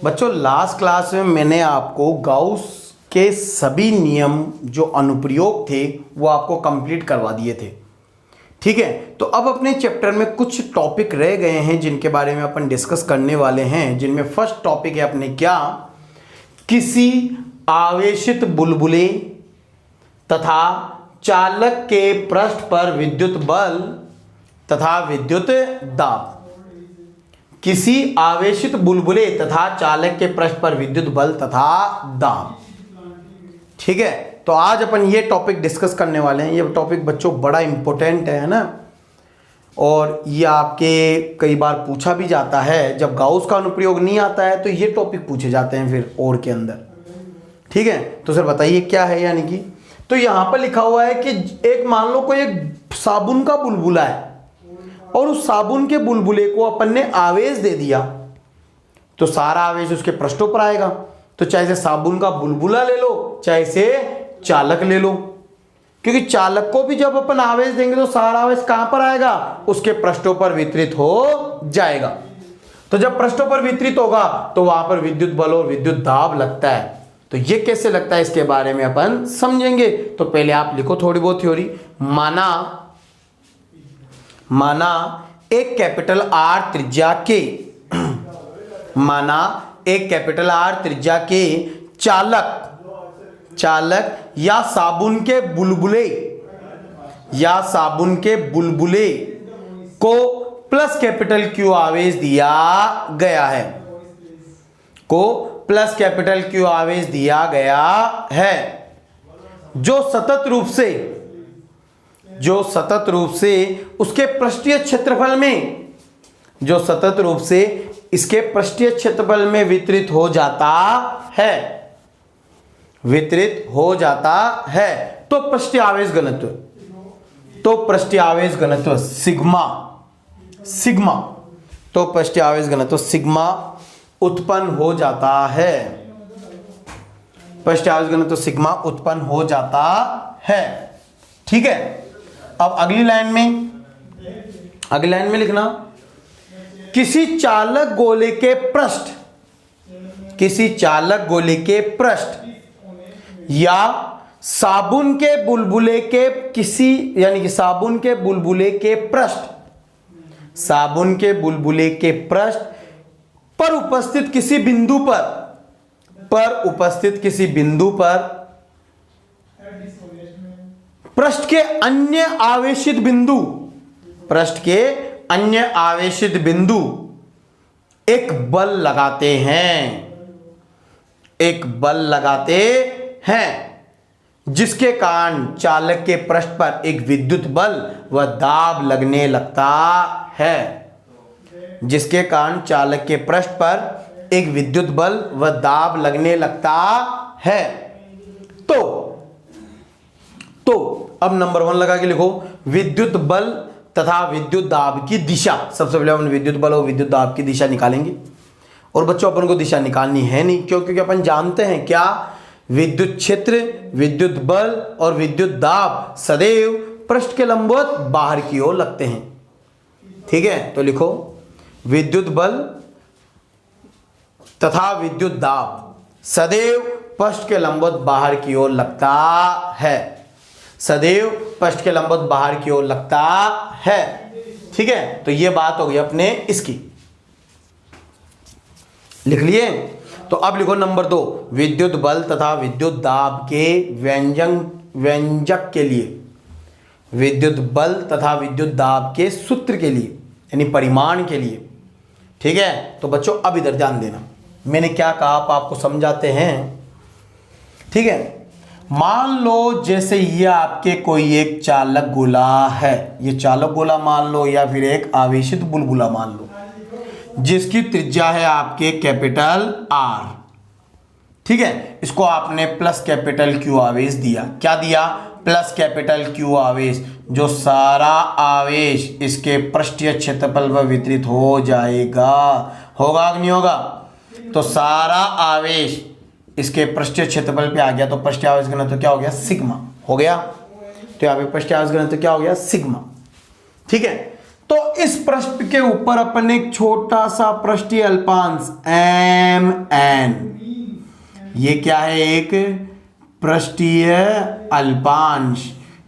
बच्चों last class में मैंने आपको गाउस के सभी नियम जो अनुप्रयोग थे वो आपको कंप्लीट करवा दिए थे। ठीक है, तो अब अपने चैप्टर में कुछ टॉपिक रह गए हैं जिनके बारे में अपन डिस्कस करने वाले हैं, जिनमें फर्स्ट टॉपिक है अपने क्या, किसी आवेशित बुलबुले तथा चालक के पृष्ठ पर विद्युत बल तथा विद्युत दाब। किसी आवेशित बुलबुले तथा चालक के पृष्ठ पर विद्युत बल तथा दाब। ठीक है, तो आज अपन ये टॉपिक डिस्कस करने वाले हैं। ये टॉपिक बच्चों बड़ा इंपॉर्टेंट है ना, और ये आपके कई बार पूछा भी जाता है। जब गाउस का अनुप्रयोग नहीं आता है तो ये टॉपिक पूछे जाते हैं फिर और के अंदर। ठीक है, तो सर बताइए क्या है, यानी कि तो यहां पर लिखा हुआ है कि एक मान लो कोई एक साबुन का बुलबुला है और उस साबुन के बुलबुले को अपन ने आवेश दे दिया, तो सारा आवेश उसके पृष्ठों पर आएगा। तो चाहे से साबुन का बुलबुला ले लो, चाहे से चालक ले लो, क्योंकि चालक को भी जब अपन आवेश देंगे तो सारा आवेश कहां पर आएगा, उसके पृष्ठों पर वितरित हो जाएगा। तो जब पृष्ठों पर वितरित होगा तो वहां पर विद्युत बल और विद्युत दाब लगता है। तो ये कैसे लगता है इसके बारे में अपन समझेंगे। तो पहले आप लिखो थोड़ी बहुत थ्योरी। माना एक कैपिटल आर त्रिज्या के एक कैपिटल आर त्रिज्या के चालक या साबुन के बुलबुले को प्लस कैपिटल क्यू आवेश दिया गया है, जो सतत रूप से उसके पृष्ठीय क्षेत्रफल में वितरित हो जाता है। तो पृष्ठीय आवेश घनत्व सिग्मा उत्पन्न हो जाता है। ठीक है, अब अगली लाइन में लिखना, किसी चालक गोले के पृष्ठ या साबुन के बुलबुले के पृष्ठ पर उपस्थित किसी बिंदु पर पृष्ठ के अन्य आवेशित बिंदु एक बल लगाते हैं, जिसके कारण चालक के पृष्ठ पर एक विद्युत बल व दाब लगने लगता है। तो अब नंबर 1 लगा के लिखो, विद्युत बल तथा विद्युत दाब की दिशा। सबसे पहले अपन विद्युत बल और विद्युत दाब की दिशा निकालेंगे। और बच्चों अपन को दिशा निकालनी है नहीं, क्योंकि अपन जानते हैं क्या, विद्युत क्षेत्र, विद्युत बल और विद्युत दाब सदैव पृष्ठ के लंबवत बाहर की ओर लगते हैं। ठीक है, तो लिखो विद्युत बल तथा विद्युत दाब सदैव पृष्ठ के लंबवत बाहर की ओर लगता है। ठीक है, तो ये बात हो गई अपने इसकी, लिख लिए। तो अब लिखो नंबर 2, विद्युत बल तथा विद्युत दाब के व्यंजक के लिए, विद्युत बल तथा विद्युत दाब के सूत्र के लिए, यानी परिमाण के लिए। ठीक है, तो बच्चों अब इधर ध्यान देना, मैंने क्या कहा आप आपको समझाते हैं। ठीक है, मान लो जैसे ये आपके कोई एक चालक गोला है, ये चालक गोला मान लो, या फिर एक आवेशित बुलबुला मान लो, जिसकी त्रिज्या है आपके कैपिटल आर। ठीक है, इसको आपने प्लस कैपिटल क्यू आवेश दिया। क्या दिया? प्लस कैपिटल क्यू आवेश, जो सारा आवेश इसके पृष्ठीय क्षेत्रफल पर वितरित हो जाएगा। होगा कि नहीं होगा? तो सारा आवेश इसके पृष्ठीय क्षेत्रफल पे आ गया, तो पृष्ठीय आवेश घनत्व क्या हो गया? सिग्मा हो गया। तो यहाँ पे पृष्ठीय आवेश घनत्व क्या हो गया? सिग्मा। ठीक है, तो तो इस पृष्ठ के ऊपर अपन एक छोटा सा पृष्ठीय अल्पांश एम एन, ये क्या है, एक पृष्ठीय अल्पांश,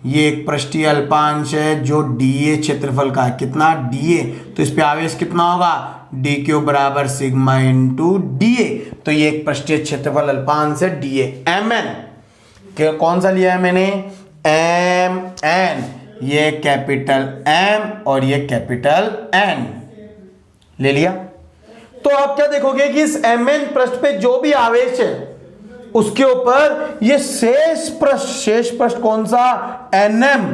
ये एक पृष्ठीय अल्पांश है जो डीए क्षेत्रफल का है। कितना, डीए, तो इस पे आवेश कितना होगा, डी क्यू बराबर सिग्मा इंटू डीए। तो ये एक पृष्ठीय क्षेत्रफल अल्पांश है डीए। एम एन कौन सा लिया है मैंने, एम एन, ये कैपिटल एम और ये कैपिटल एन ले लिया। तो आप क्या देखोगे कि इस एम एन पृष्ठ पे जो भी आवेश है उसके ऊपर ये शेष पृष्ठ कौन सा, एनएम,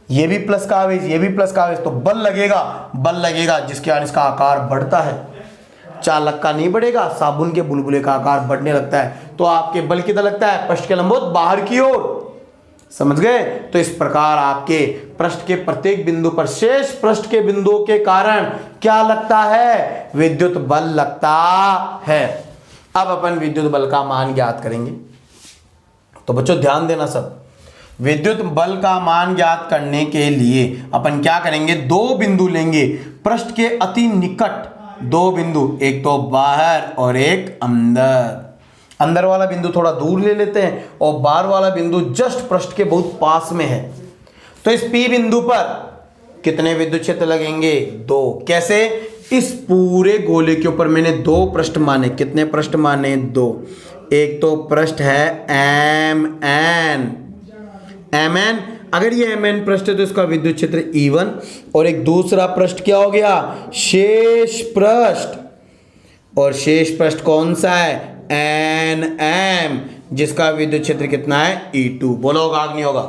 ये भी प्लस का आवेश, ये भी प्लस का आवेश, तो बल लगेगा जिसके कारण इसका आकार बढ़ता है। चालक का नहीं बढ़ेगा, साबुन के बुलबुले का आकार बढ़ने लगता है। तो आपके बल किधर लगता है, पृष्ठ के लंबवत बाहर की ओर, समझ गए। तो इस प्रकार आपके पृष्ठ के प्रत्येक बिंदु पर शेष पृष्ठ के बिंदुओं के कारण क्या लगता है, विद्युत बल लगता है। अब अपन विद्युत बल का मान ज्ञात करेंगे। तो बच्चों ध्यान देना सब, विद्युत बल का मान ज्ञात करने के लिए अपन क्या करेंगे, दो बिंदु लेंगे पृष्ठ के अति निकट, दो बिंदु, एक तो बाहर और एक अंदर। अंदर वाला बिंदु थोड़ा दूर ले लेते हैं और बाहर वाला बिंदु जस्ट पृष्ठ के बहुत पास में है। तो इस पी बिंदु पर कितने विद्युत क्षेत्र लगेंगे, दो। कैसे, इस पूरे गोले के ऊपर मैंने दो पृष्ठ माने। कितने पृष्ठ माने, दो। एक तो पृष्ठ है एम एन, अगर ये एम एन पृष्ठ है तो इसका विद्युत क्षेत्र E1, और एक दूसरा पृष्ठ क्या हो गया, शेष पृष्ठ, और शेष पृष्ठ कौन सा है, एन एम, जिसका विद्युत क्षेत्र कितना है, E2। बोलो होगा कि नहीं होगा।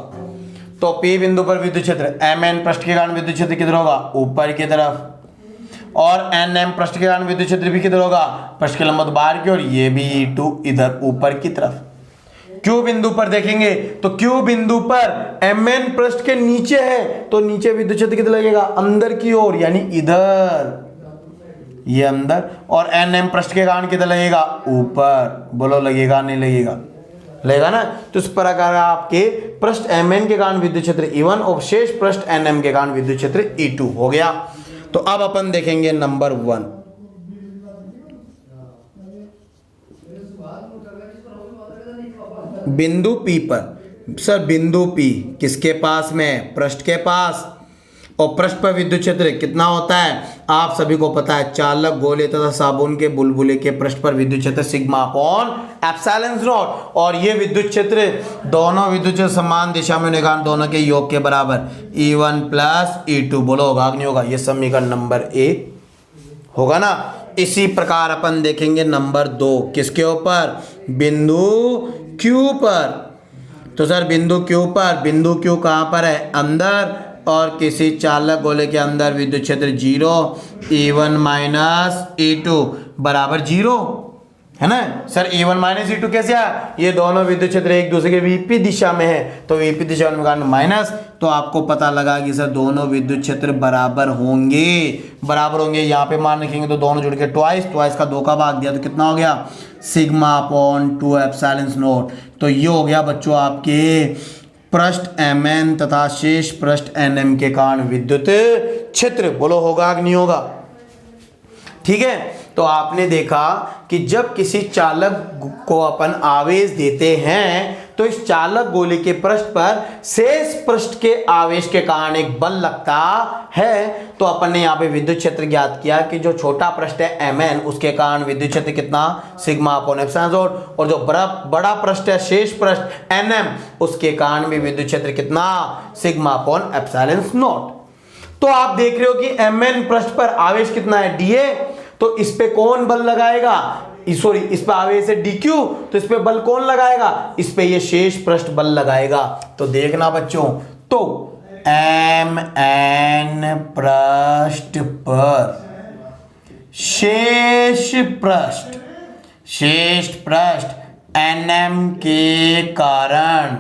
तो P बिंदु पर विद्युत क्षेत्र एम एन पृष्ठ के कारण विद्युत क्षेत्र किधर होगा, ऊपर की तरफ, और एन एम पृष्ठ के कारण विद्युत क्षेत्र भी किधर होगा, पृष्ठ के लंबवत बाहर की ओर, ये भी E2 इधर ऊपर की तरफ। Q बिंदु पर देखेंगे तो Q बिंदु पर एम एन पृष्ठ के नीचे है, तो नीचे विद्युत क्षेत्र किधर लगेगा, अंदर की ओर, यानी इधर, ये अंदर, और एन एम पृष्ठ के कारण किधर लगेगा, ऊपर। बोलो लगेगा नहीं लगेगा, लगेगा ना। तो इस प्रकार आपके पृष्ठ एम एन के कारण विद्युत क्षेत्र E1 और शेष पृष्ठ एन एम के कारण विद्युत क्षेत्र E2 हो गया। तो अब अपन देखेंगे नंबर 1, बिंदु P पर। सर बिंदु P किसके पास में है, पृष्ठ के पास, और पृष्ठ पर विद्युत क्षेत्र कितना होता है, आप सभी को पता है, चालक गोले तथा साबुन के बुलबुले के पृष्ठ पर विद्युत क्षेत्र सिग्मा अपॉन एप्सिलॉन नॉट। और ये विद्युत क्षेत्र, दोनों विद्युत क्षेत्र समान दिशा में होने कारण दोनों के योग के बराबर, E1 प्लस E2। बोलो होगा कि नहीं होगा, ये समीकरण नंबर 1 होगा ना। इसी प्रकार अपन देखेंगे नंबर 2, किसके ऊपर, बिंदु Q पर। तो सर बिंदु Q पर, बिंदु Q कहाँ पर है, अंदर, और किसी चालक गोले के अंदर विद्युत क्षेत्र 0, E1 माइनस E2 बराबर 0 है ना। सर E1 माइनस E2 कैसे आया, ये दोनों विद्युत क्षेत्र एक दूसरे के विपरीत दिशा में है, तो विपरीत दिशा में कारण माइनस, तो आपको पता लगा कि सर दोनों विद्युत क्षेत्र बराबर होंगे, यहाँ पे मान रखेंगे तो दोनों जुड़ के ट्वाइस का 2 का भाग दिया तो कितना हो गया, सिग्मा अपॉन 2 एप्सिलॉन नॉट। तो ये हो गया बच्चों आपके पृष्ठ Mn तथा शेष पृष्ठ Nm के कारण विद्युत क्षेत्र। बोलो होगा कि नहीं होगा, ठीक है। तो आपने देखा कि जब किसी चालक को अपन आवेश देते हैं तो इस चालक गोले के पृष्ठ पर शेष पृष्ठ के आवेश के कारण एक बल लगता है। तो अपन ने यहाँ पे विद्युत क्षेत्र ज्ञात किया कि जो छोटा पृष्ठ है Mn, उसके कारण विद्युत क्षेत्र कितना, सिग्मा अपॉन एप्सिलॉन नॉट, और जो बड़ा पृष्ठ है शेष पृष्ठ Nm, उसके कारण भी विद्युत क्षेत्र कितना, सिग्मा अपॉन एप्सिलॉन नॉट। तो आप देख रहे हो कि Mn पृष्ठ पर आवेश कितना है, dA, तो इस पे कौन बल लगाएगा, सॉरी इस पे आवेश है dq, तो इस पे बल कौन लगाएगा, इस पे ये शेष पृष्ठ बल लगाएगा। तो देखना बच्चों, तो Mn पृष्ठ पर शेष पृष्ठ Nm के कारण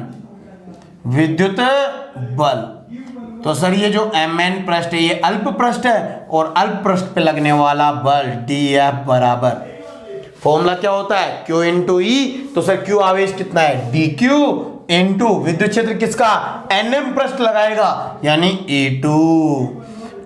विद्युत बल। तो सर ये जो Mn पृष्ठ है ये अल्प पृष्ठ है, और अल्प पृष्ठ पे लगने वाला बल dF बराबर, फॉर्मूला क्या होता है, Q इंटू E। तो सर Q आवेश कितना है, dQ इंटू विद्युत क्षेत्र किसका, Nm पृष्ठ लगाएगा, यानी E2।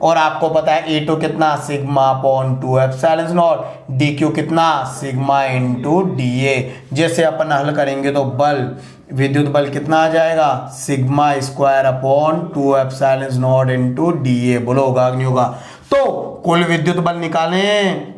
और आपको पता है E2 कितना sigma upon 2 epsilon not, DQ कितना सिग्मा इनटू DA। जैसे अपन हल करेंगे तो बल, विद्युत बल कितना आ जाएगा sigma square upon 2 epsilon not into DA। बोलो होगा कि नहीं होगा। तो कुल विद्युत बल निकालें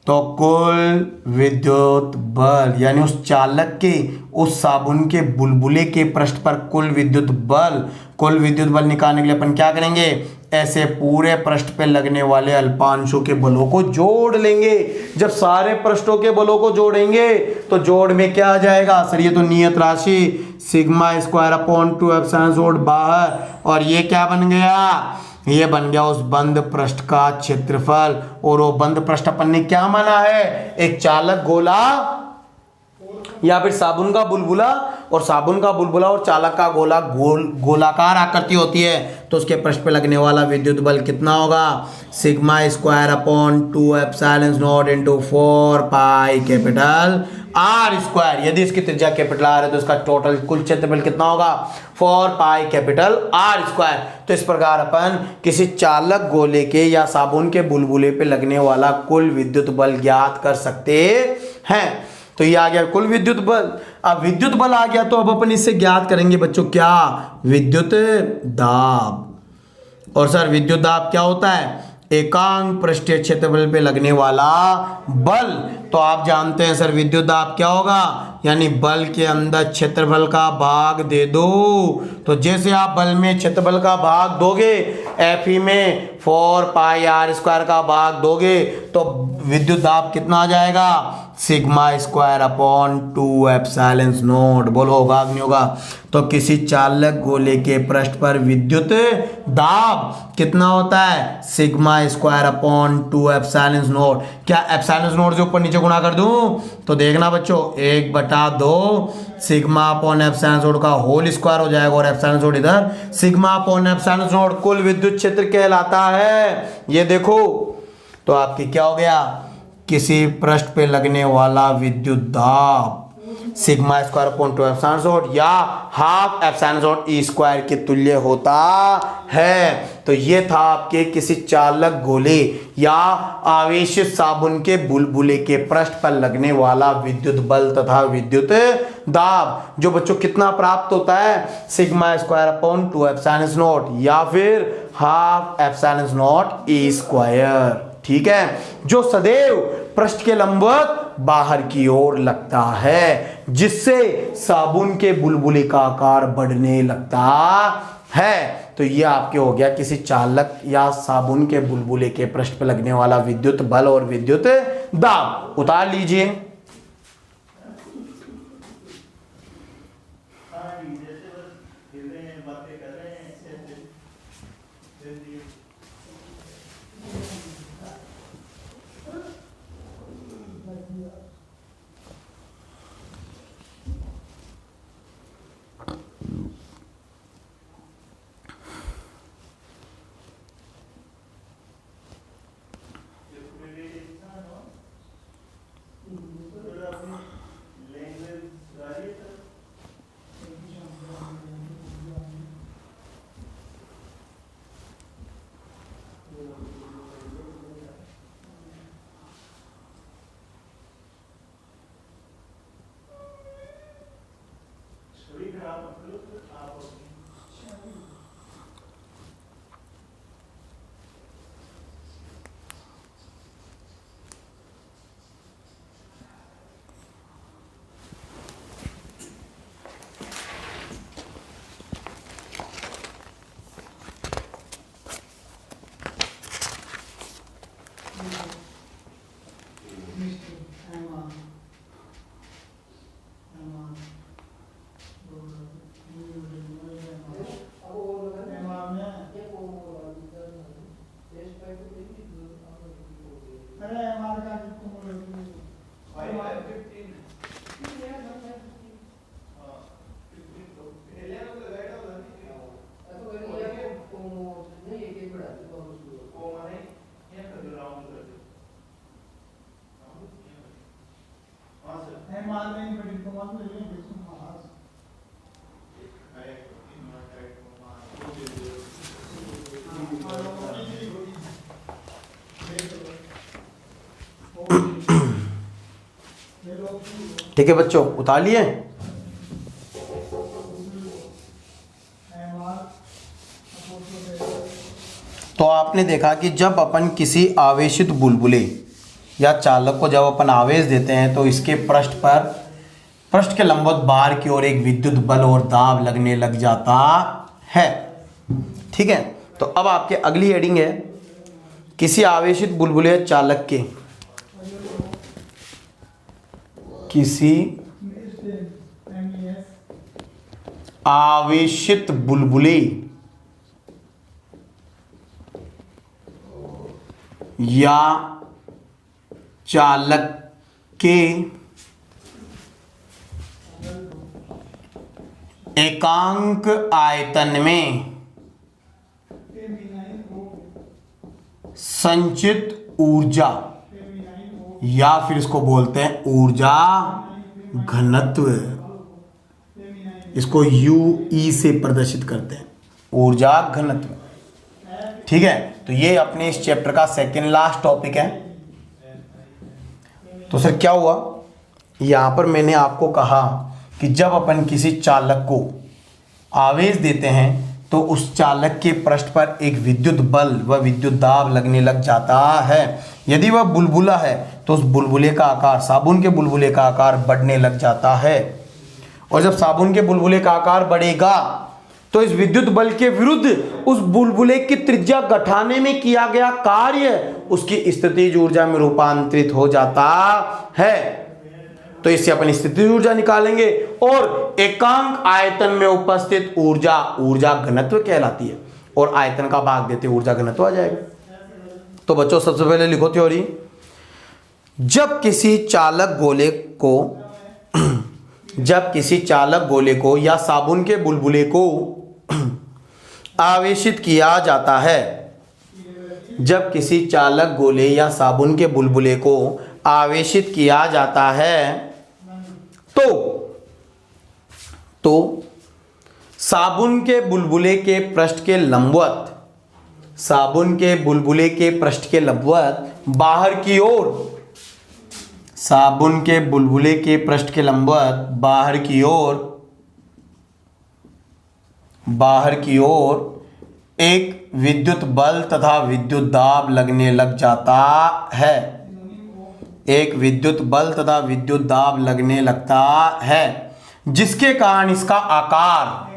तो कुल विद्युत बल यानी उस चालक के, उस साबुन के बुलबुले के पृष्ठ पर कुल विद्युत बल निकालने के लिए अपन क्या करेंगे, ऐसे पूरे पृष्ठ पे लगने वाले अल्पांशों के बलों को जोड़ लेंगे। जब सारे पृष्ठों के बलों को जोड़ेंगे तो जोड़ में क्या आ जाएगा सर, ये तो नियत राशि sigma square upon 2 epsilon not बाहर, और ये क्या बन गया, ये बन गया उस बंद पृष्ठ का क्षेत्रफल। और वो बंद पृष्ठ अपन ने क्या माना है, एक चालक गोला या फिर साबुन का बुलबुला, और साबुन का बुलबुला और चालक का गोला गोलाकार आकृति होती है, तो उसके पृष्ठ पे लगने वाला विद्युत बल कितना होगा sigma square upon 2 epsilon not into 4 pi capital R square. यदि इसकी त्रिज्या कैपिटल R है तो इसका टोटल कुल क्षेत्रफल कितना होगा 4 पाई कैपिटल R स्क्वायर। तो इस प्रकार अपन किसी चालक गोले के या साबुन के बुलबुले पे लगने वाला कुल विद्युत बल ज्ञात कर सकते हैं। तो ये आ गया कुल विद्युत बल। अब विद्युत बल आ गया तो अब अपन इससे ज्ञात करेंगे बच्चों क्या, विद्युत दाब। और सर विद्युत दाब क्या होता है, एकांक पृष्ठीय क्षेत्रफल पे लगने वाला बल। तो आप जानते हैं सर विद्युत दाब क्या होगा, यानी बल के अंदर क्षेत्रफल का भाग दे दो। तो जैसे आप बल में क्षेत्रफल का भाग दोगे, Fe में 4 पाई R स्क्वायर का भाग दोगे, तो विद्युत दाब कितना आ जाएगा sigma square upon 2 epsilon not. बोलो होगा नहीं होगा। तो किसी चालक गोले के पृष्ठ पर विद्युत दाब कितना होता है sigma square upon 2 epsilon not. क्या एप्सिलॉन नॉट से ऊपर नीचे गुणा कर दूं तो देखना बच्चों 1/2 सिग्मा अपॉन एप्सिलॉन नॉट का होल स्क्वायर हो जाएगा, और एप्सिलॉन नॉट इधर सिग्मा अपॉन एप्सिलॉन नॉट कुल विद्युत क्षेत्र कहलाता है। ये देखो तो आपकी क्या हो गया, किसी पृष्ठ पे लगने वाला विद्युत दाब sigma square upon 2 epsilon naught या half epsilon naught E square के तुल्य होता है। तो ये था आपके किसी चालक गोले या आवेशित साबुन के बुलबुले के पृष्ठ पर लगने वाला विद्युत बल तथा विद्युत दाब, जो बच्चों कितना प्राप्त होता है sigma square upon 2 epsilon naught या फिर half epsilon naught E square. ठीक है, जो सदैव पृष्ठ के लंबवत बाहर की ओर लगता है, जिससे साबुन के बुलबुले का आकार बढ़ने लगता है। तो ये आपके हो गया किसी चालक या साबुन के बुलबुले के पृष्ठ पर लगने वाला विद्युत बल और विद्युत दाब। उतार लीजिए। ठीक है बच्चों, उतार लिए। तो आपने देखा कि जब अपन किसी आवेशित बुलबुले या चालक को जब अपन आवेश देते हैं तो इसके पृष्ठ के लंबवत बाहर की ओर एक विद्युत बल और दाब लगने लग जाता है। ठीक है, तो अब आपके अगली हेडिंग है, किसी आवेशित बुलबुले या चालक के किसी आवेशित बुलबुले या चालक के एकांक आयतन में संचित ऊर्जा या फिर इसको बोलते हैं ऊर्जा घनत्व, इसको UE से प्रदर्शित करते हैं, ऊर्जा घनत्व। ठीक है, तो ये अपने इस चैप्टर का सेकेंड लास्ट टॉपिक है। तो सर क्या हुआ, यहां पर मैंने आपको कहा कि जब अपन किसी चालक को आवेश देते हैं तो उस चालक के पृष्ठ पर एक विद्युत बल व विद्युत दाब लगने लग जाता है। यदि वह बुलबुला है तो उस बुलबुले का आकार, साबुन के बुलबुले का आकार बढ़ने लग जाता है, और जब साबुन के बुलबुले का आकार बढ़ेगा तो इस विद्युत बल के विरुद्ध उस बुलबुले की त्रिज्या घटाने में किया गया कार्य उसकी स्थितिज ऊर्जा में रूपांतरित हो जाता है। तो इससे अपन स्थितिज ऊर्जा निकालेंगे और एकांक आयतन में उपस्थित ऊर्जा ऊर्जा घनत्व कहलाती है, और आयतन का भाग देते हुए ऊर्जा घनत्व आ जाएगा। तो बच्चों सबसे पहले लिखो थ्योरी। जब किसी चालक गोले को या साबुन के बुलबुले को आवेशित किया जाता है, जब किसी चालक गोले या साबुन के बुलबुले को आवेशित किया जाता है तो साबुन के बुलबुले के पृष्ठ के लंबवत, साबुन के बुलबुले के पृष्ठ के लंबवत बाहर की ओर, साबुन के बुलबुले के पृष्ठ के लंबवत बाहर की ओर एक विद्युत बल तथा विद्युत दाब लगने लग जाता है, एक विद्युत बल तथा विद्युत दाब लगने लगता है, जिसके कारण इसका आकार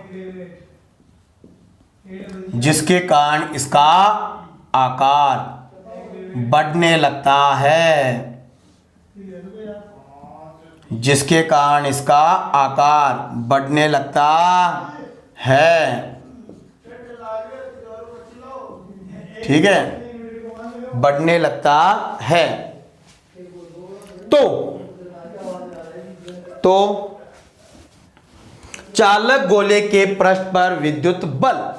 बढ़ने लगता है, जिसके कारण इसका आकार बढ़ने लगता है। ठीक है, बढ़ने लगता है। तो चालक गोले के पृष्ठ पर विद्युत बल,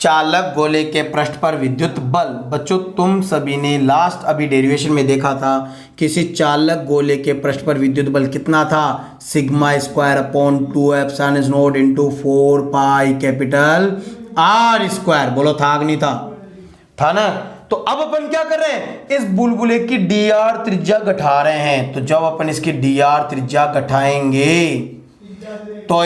चालक गोले के पृष्ठ पर विद्युत बल, बच्चों तुम सभी ने लास्ट अभी डेरिवेशन में देखा था, किसी चालक गोले के पृष्ठ पर विद्युत बल कितना था, sigma square upon 2ε0 into 4 pi capital R square. बोलो था कि नहीं था ना। तो अब अपन क्या कर रहे हैं, इस बुलबुले की dr त्रिज्या घटा रहे हैं। तो जब अपन इसकी dr त्रिज्या घटाएंगे तो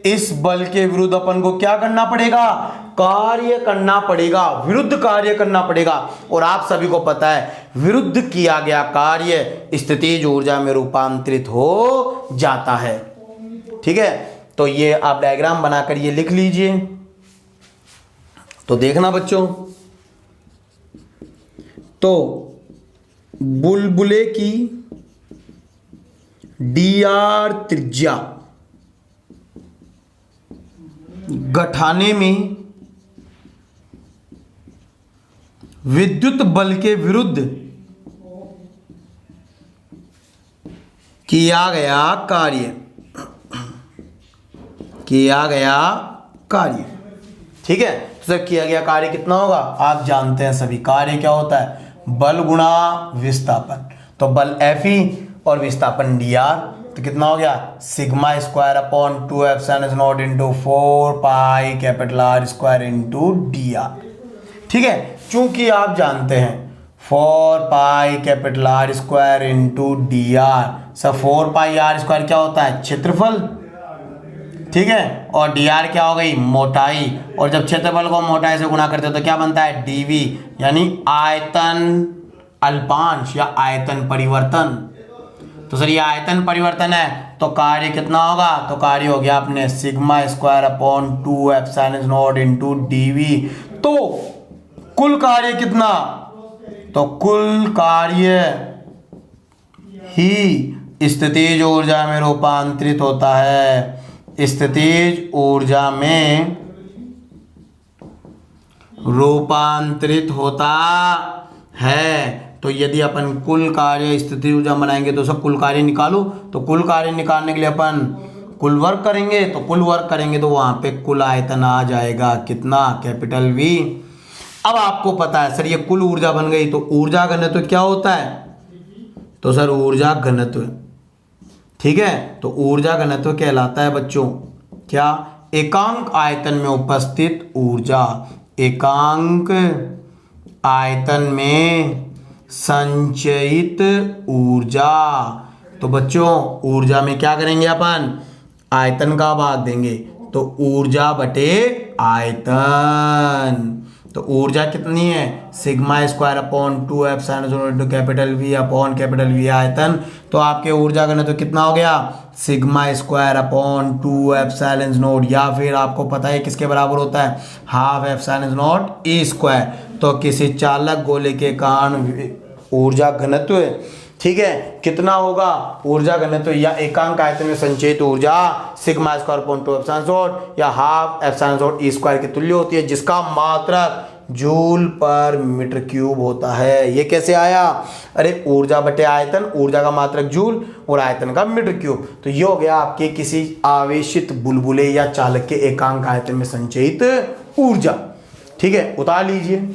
इस बल के विरुद्ध अपन को क्या करना पड़ेगा, कार्य करना पड़ेगा, विरुद्ध कार्य करना पड़ेगा। और आप सभी को पता है विरुद्ध किया गया कार्य स्थितिज ऊर्जा में रूपांतरित हो जाता है। ठीक है, तो ये आप डायग्राम बनाकर ये लिख लीजिए। तो देखना बच्चों, तो बुलबुले की dr त्रिज्या घटाने में विद्युत बल के विरुद्ध किया गया कार्य। ठीक है, तो सर किया गया कार्य कितना होगा, आप जानते हैं सभी, कार्य क्या होता है, बल गुणा विस्थापन। तो बल Fe और विस्थापन dr, तो कितना हो गया, sigma square upon 2ε0 into 4 pi capital R square into dr। ठीक है, चूंकि आप जानते हैं 4 pi capital R square into D R. सब 4 पाई आर स्क्वायर क्या होता है? क्षेत्रफल, ठीक है, और डी आर क्या हो गई? मोटाई। और जब क्षेत्रफल को मोटाई से गुणा करते हो तो क्या बनता है? डीवी, यानी आयतन अल्पांश या आयतन परिवर्तन। तो सर ये आयतन परिवर्तन है तो कार्य कितना होगा? तो कार्य हो गया अपने sigma square upon 2 epsilon naught into dv. तो कुल कार्य कितना? तो कुल कार्य ही स्थितिज ऊर्जा में रूपांतरित होता है। स्थितिज ऊर्जा में रूपांतरित होता है। तो यदि अपन कुल कार्य स्थितिज ऊर्जा बनाएंगे तो सब कुल कार्य निकालो। तो कुल कार्य निकालने के लिए अपन कुल वर्क करेंगे। तो कुल वर्क करेंगे तो वहां पे कुल आयतन आ जाएगा कितना? Capital V. अब आपको पता है सर ये कुल ऊर्जा बन गई तो ऊर्जा घनत्व क्या होता है? तो सर ऊर्जा घनत्व, ठीक है, तो ऊर्जा घनत्व कहलाता है बच्चों क्या? एकांक आयतन में उपस्थित ऊर्जा। एकांक आयतन में संचयित ऊर्जा। तो बच्चों ऊर्जा में क्या करेंगे अपन? आयतन का भाग देंगे। तो ऊर्जा बटे आयतन। तो ऊर्जा कितनी है? Sigma square upon 2 epsilon not into capital V upon capital V आयतन। तो आपके ऊर्जा घनत्व तो कितना हो गया? Sigma square upon 2 epsilon naught, या फिर आपको पता है किसके बराबर होता है? Half epsilon naught E square. तो किसी चालक गोले के कारण ऊर्जा घनत्व, ठीक है, कितना होगा? ऊर्जा घनत्व या एकांक आयतन में संचयित ऊर्जा sigma square upon 2 epsilon naught या half epsilon naught E square के तुल्य होती है, जिसका मात्रक जूल पर मीटर क्यूब होता है। ये कैसे आया? अरे ऊर्जा बटे आयतन, ऊर्जा का मात्रक जूल और आयतन का मीटर क्यूब। तो ये हो गया आपके किसी आवेशित बुलबुले या चालक के एकांक आयतन में संचयित ऊर्जा। ठीक है, उतार लीजिए।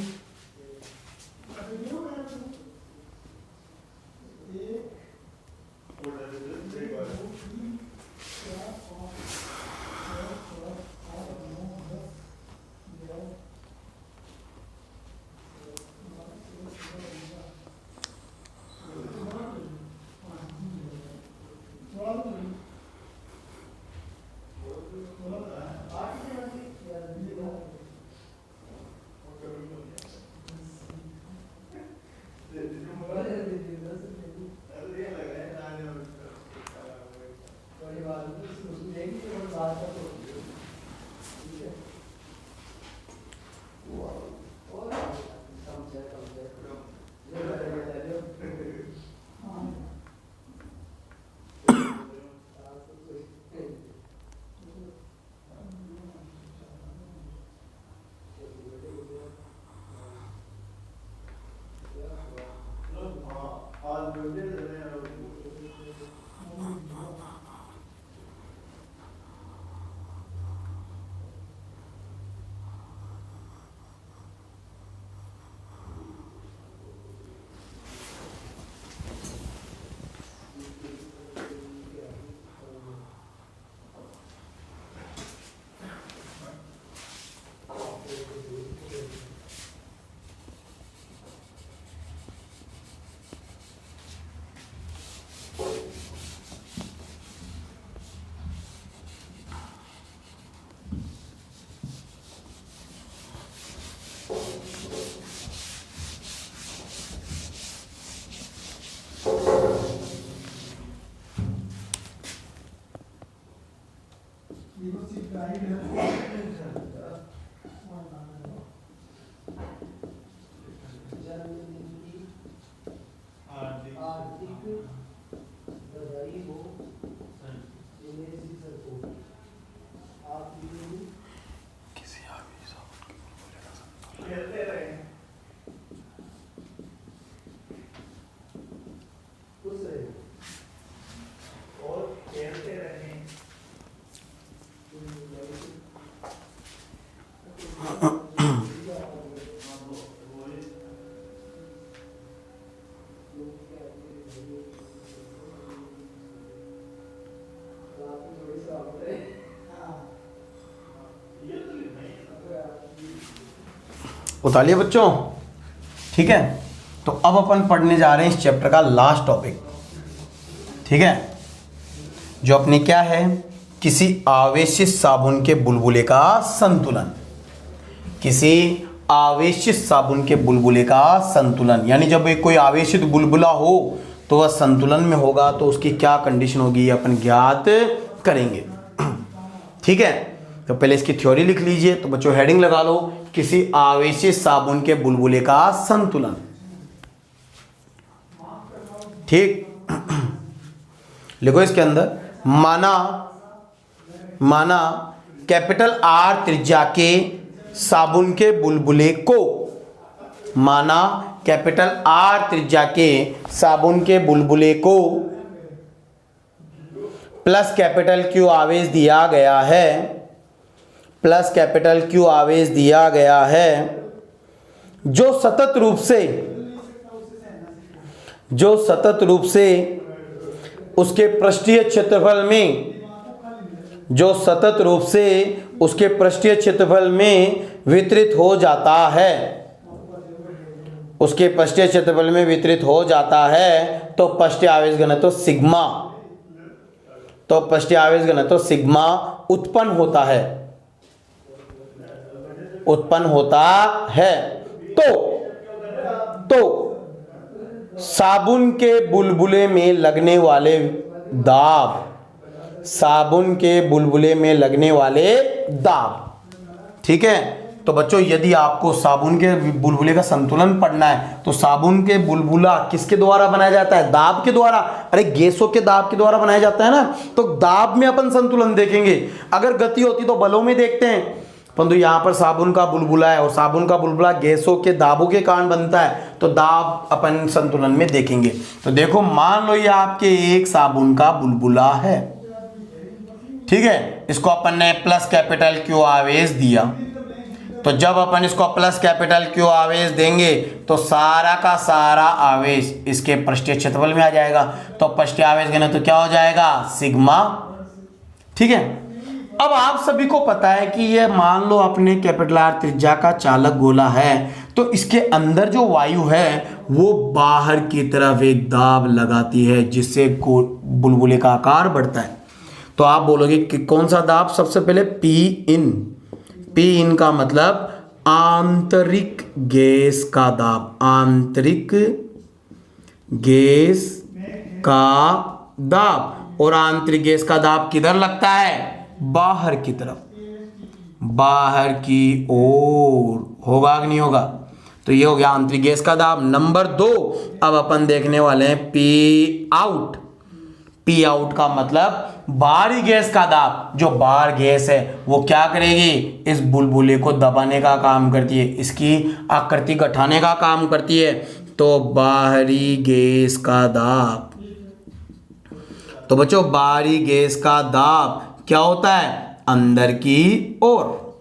उतारिए बच्चों। ठीक है, तो अब अपन पढ़ने जा रहे हैं इस चैप्टर का लास्ट टॉपिक, ठीक है, जो अपने क्या है, किसी आवेशित साबुन के बुलबुले का संतुलन। किसी आवेशित साबुन के बुलबुले का संतुलन, यानी जब एक कोई आवेशित बुलबुला हो तो वह संतुलन में होगा, तो उसकी क्या कंडीशन होगी अपन ज्ञात करेंगे। ठीक है, तो पहले इसकी थ्योरी लिख लीजिए। तो बच्चों हेडिंग लगा लो, किसी आवेशित साबुन के बुलबुले का संतुलन। ठीक, लिखो इसके अंदर, माना कैपिटल आर त्रिज्या के साबुन के बुलबुले को, माना कैपिटल आर त्रिज्या के साबुन के बुलबुले को प्लस कैपिटल क्यू आवेश दिया गया है, प्लस कैपिटल क्यू आवेश दिया गया है, जो सतत रूप से उसके पृष्ठीय क्षेत्रफल में, जो सतत रूप से उसके पृष्ठीय क्षेत्रफल में वितरित हो जाता है, उसके पृष्ठीय क्षेत्रफल में वितरित हो जाता है, तो पृष्ठीय आवेश घनत्व सिग्मा, तो पृष्ठीय आवेश घनत्व सिग्मा उत्पन्न होता है, उत्पन्न होता है। तो साबुन के बुलबुले में लगने वाले दाब, साबुन के बुलबुले में लगने वाले दाब, ठीक है। तो बच्चों यदि आपको साबुन के बुलबुले का संतुलन पढ़ना है तो साबुन के बुलबुला किसके द्वारा बनाया जाता है, दाब के द्वारा। अरे गैसों के दाब के द्वारा बनाया जाता है ना, तो दाब में अपन संतुलन देखेंगे। अगर गति होती तो बलों में देखते हैं, परंतु यहाँ पर साबुन का बुलबुला है और साबुन का बुलबुला गैसों के दाबों के कारण बनता है, तो दाब अपन संतुलन में देखेंगे। तो देखो मान लो ये आपके एक साबुन का बुलबुला है, ठीक है, इसको अपन ने प्लस कैपिटल क्यू आवेश दिया। तो जब अपन इसको प्लस कैपिटल क्यू आवेश देंगे तो सारा का सारा आवेश इसके पृष्ठीय क्षेत्रफल में आ जाएगा, तो पृष्ठीय आवेश घनत्व तो क्या हो जाएगा, सिग्मा। ठीक है, अब आप सभी को पता है कि ये मान लो अपने कैपिटल आर त्रिज्या का चालक गोला है, तो इसके अंदर जो वायु है वो बाहर की तरफ एक दाब लगाती है, जिससे बुलबुले का आकार बढ़ता है। तो आप बोलोगे कि कौन सा दाब, सबसे पहले पी इन, पी इन का मतलब आंतरिक गैस का दाब, आंतरिक गैस का दाब। और आंतरिक गैस का दाब किधर लगता है, बाहर की तरफ, बाहर की ओर, होगा कि नहीं होगा। तो ये हो गया आंतरिक गैस का दाब। नंबर 2 अब अपन देखने वाले हैं पी आउट। पी आउट का मतलब बाहरी गैस का दाब, जो बाहर गैस है वो क्या करेगी, इस बुलबुले को दबाने का काम करती है, इसकी आकृति घटाने का काम करती है। तो बाहरी गैस का दाब, तो बच्चों बाहरी गैस का दाब क्या होता है, अंदर की ओर।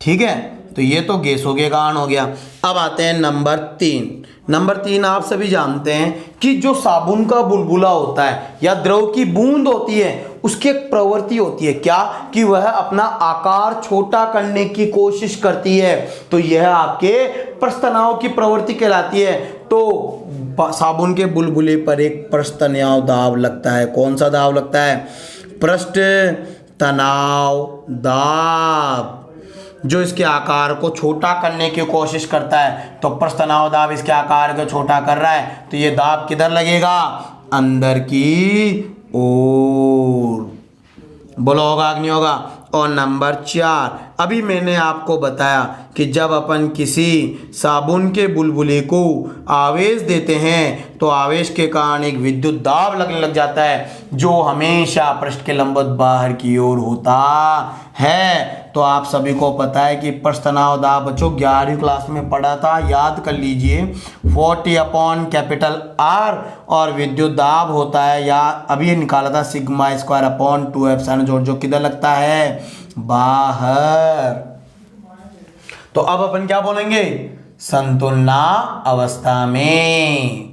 ठीक है, तो ये तो गैसों के कारण हो गया। अब आते हैं नंबर 3। नंबर 3 आप सभी जानते हैं कि जो साबुन का बुलबुला होता है या द्रव की बूंद होती है, उसकी एक प्रवृत्ति होती है क्या, कि वह अपना आकार छोटा करने की कोशिश करती है। तो यह आपके पृष्ठतनाव की प्रवृत्ति कहलाती है। तो साबुन के बुलबुले पर एक पृष्ठतनाव दाब लगता है। कौन सा दाब लगता है, पृष्ठ तनाव दाब, जो इसके आकार को छोटा करने की कोशिश करता है। तो पृष्ठतनाव दाब इसके आकार को छोटा कर रहा है, तो ये दाब किधर लगेगा, अंदर की ओर। बोलो होगा कि नहीं होगा। और नंबर 4 अभी मैंने आपको बताया कि जब अपन किसी साबुन के बुलबुले को आवेश देते हैं तो आवेश के कारण एक विद्युत दाब लगने लग जाता है, जो हमेशा पृष्ठ के लंबवत बाहर की ओर होता है। तो आप सभी को पता है कि पृष्ठतनाव दाब बच्चों 11वीं क्लास में पढ़ा था, याद कर लीजिए, 40/R और विद्युत दाब होता है, या अभी निकाला था σ²/2ε0, जो किधर लगता है, बाहर। तो अब अपन क्या बोलेंगे, संतुलना अवस्था में।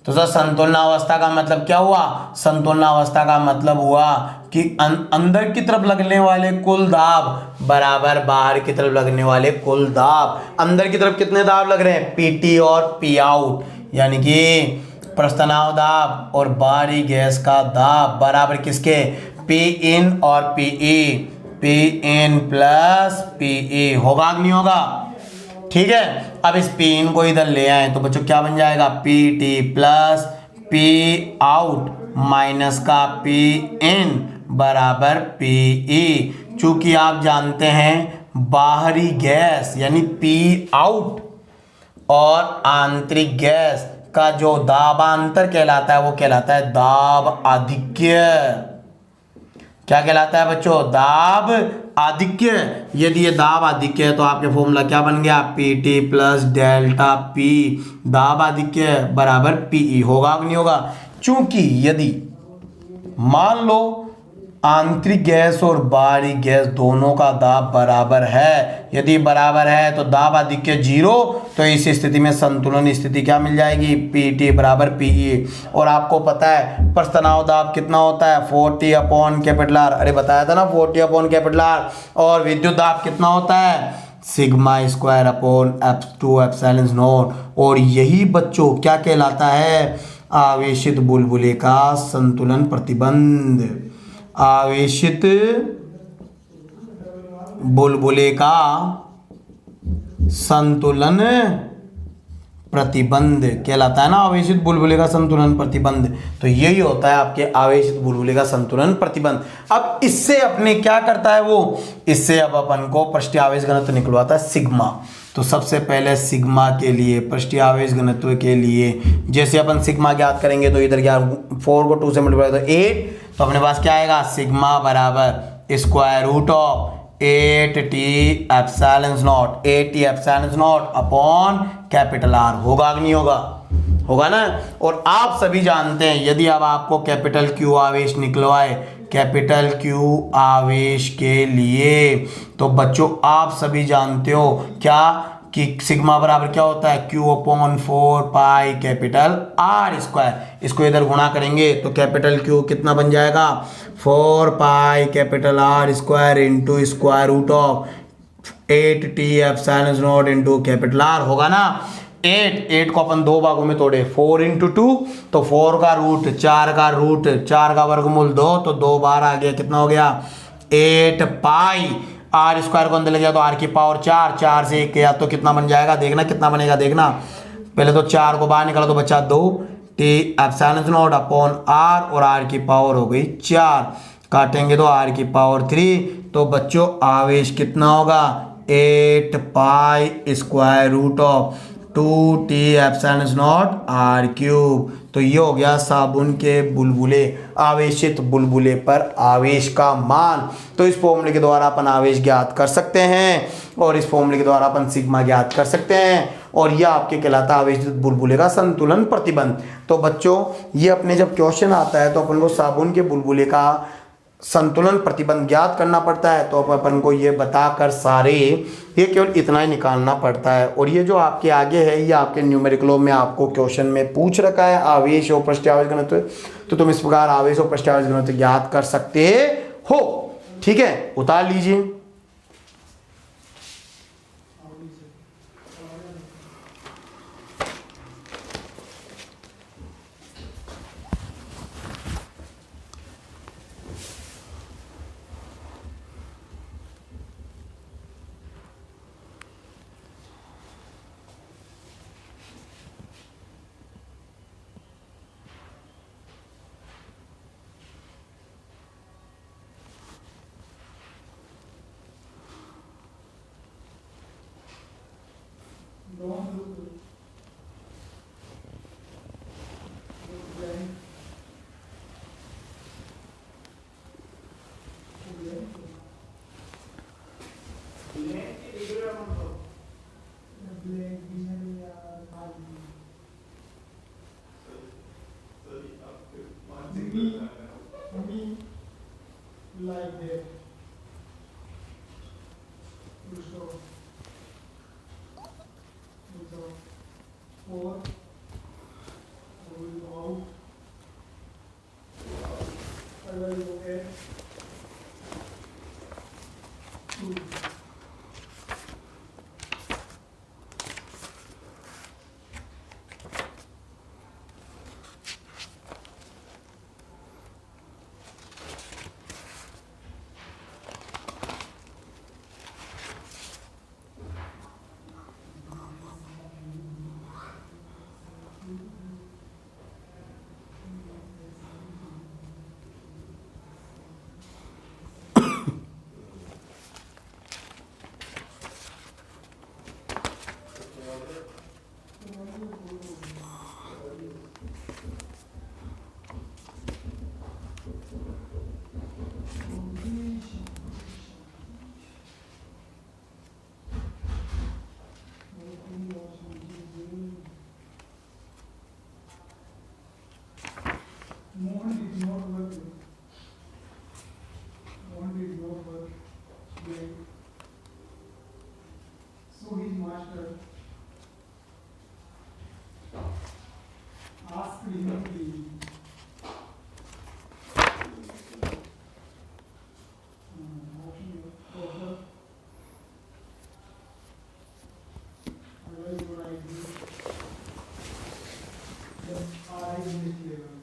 तो सर संतुलनावस्था का मतलब क्या हुआ? संतुलनावस्था का मतलब हुआ कि अंदर की तरफ लगने वाले कुल दाब बराबर बाहर की तरफ लगने वाले कुल दाब। अंदर की तरफ कितने दाब लग रहे हैं? पीटी और पी आउट, यानी कि प्रस्तनाव दाब और बाहरी गैस का दाब बराबर किसके? पी इन और P E, P in plus P E. होगा कि नहीं होगा? ठीक है, अब इस पी इन को इधर ले आए तो बच्चों क्या बन जाएगा? P T plus P out minus का पी इन बराबर पी ई। चूंकि आप जानते हैं बाहरी गैस यानी पी आउट और आंतरिक गैस का जो दाबांतर कहलाता है वो कहलाता है दाब आधिक्य। क्या कहलाता है बच्चों? दाब आधिक्य। यदि ये दाब आधिक्य है तो आपके फॉर्मूला क्या बन गया? P T plus delta P, दाब आधिक्य बराबर पीई। होगा कि नहीं होगा? चूंकि यदि मान लो आंतरिक गैस और बाहरी गैस दोनों का दाब बराबर है, यदि बराबर है तो दाब आधिक्य 0, तो इस स्थिति में संतुलन स्थिति क्या मिल जाएगी? पी टी बराबर पी ई। और आपको पता है प्रस्तनाव दाब कितना होता है? 40 अपॉन कैपिटल आर। अरे बताया था ना 40 अपॉन कैपिटल आर। और विद्युत दाब कितना होता है? Sigma square upon F2 epsilon not. और यही बच्चों क्या कहलाता है? आवेशित बुलबुले का संतुलन प्रतिबंध। आवेशित बुलबुले का संतुलन प्रतिबंध कहलाता है ना, आवेशित बुलबुले का संतुलन प्रतिबंध। तो यही होता है आपके आवेशित बुलबुले का संतुलन प्रतिबंध। अब इससे अपने क्या करता है वो? इससे अब अपन को पृष्ठीय आवेश घनत्व निकलवाता है सिग्मा। तो सबसे पहले सिग्मा के लिए, पृष्ठीय आवेश घनत्व के लिए जैसे अपन सिग्मा ज्ञात करेंगे तो इधर क्या 4 को 2 से मल्टीप्लाई तो 8, तो अपने पास क्या आएगा? सिग्मा बराबर square root of 8t epsilon naught, 8t epsilon naught upon capital R. होगा कि नहीं होगा? होगा ना। और आप सभी जानते हैं यदि अब आपको कैपिटल क्यू आवेश निकलवाए, कैपिटल क्यू आवेश के लिए, तो बच्चों आप सभी जानते हो क्या कि सिग्मा बराबर क्या होता है? Q upon 4 pi capital R square. इसको इधर गुणा करेंगे तो कैपिटल Q कितना बन जाएगा? 4 pi capital R square into square root of 8t epsilon naught into capital R. होगा ना। 8 को अपन दो भागों में तोड़े, 4 इंटू 2, तो 4 का रूट 4 का रूट 4 का वर्गमूल 2, तो 2 बार आ गया, कितना हो गया? 8 पाई आर स्क्वायर को अंदर ले गया तो आर की पावर 4, 4 से 1 गया तो कितना बन जाएगा? देखना कितना बनेगा, देखना। पहले तो 4 को बाहर निकाला तो बचा 2 t epsilon naught upon R, और आर की पावर हो गई 4, काटेंगे तो आर की पावर 3। तो बच्चों आवेश कितना होगा? 8 pi square root of 2t epsilon naught R cube. तो ये हो गया साबुन के बुलबुले, आवेशित बुलबुले पर आवेश का मान। तो इस फॉर्मूले के द्वारा अपन आवेश ज्ञात कर सकते हैं और इस फॉर्मूले के द्वारा अपन सिग्मा ज्ञात कर सकते हैं, और यह आपके कहलाता है आवेशित बुलबुले का संतुलन प्रतिबंध। तो बच्चों ये अपने जब क्वेश्चन आता है तो अपन को साबुन के बुलबुले का संतुलन प्रतिबंध ज्ञात करना पड़ता है, तो अपन को ये बताकर सारे ये केवल इतना ही निकालना पड़ता है। और ये जो आपके आगे है ये आपके न्यूमेरिकलों में आपको क्वेश्चन में पूछ रखा है, आवेश और पृष्ठीय आवेश घनत्व। तो तुम इस प्रकार आवेश और पृष्ठीय आवेश घनत्व ज्ञात कर सकते हो। ठीक है, उतार लीजिए। Like that. So, 4 अगर वो है to Mohan did not work. Mohan did not work. Well. So his master asked him to leave. Otherwise, what I do, just arrive in this level.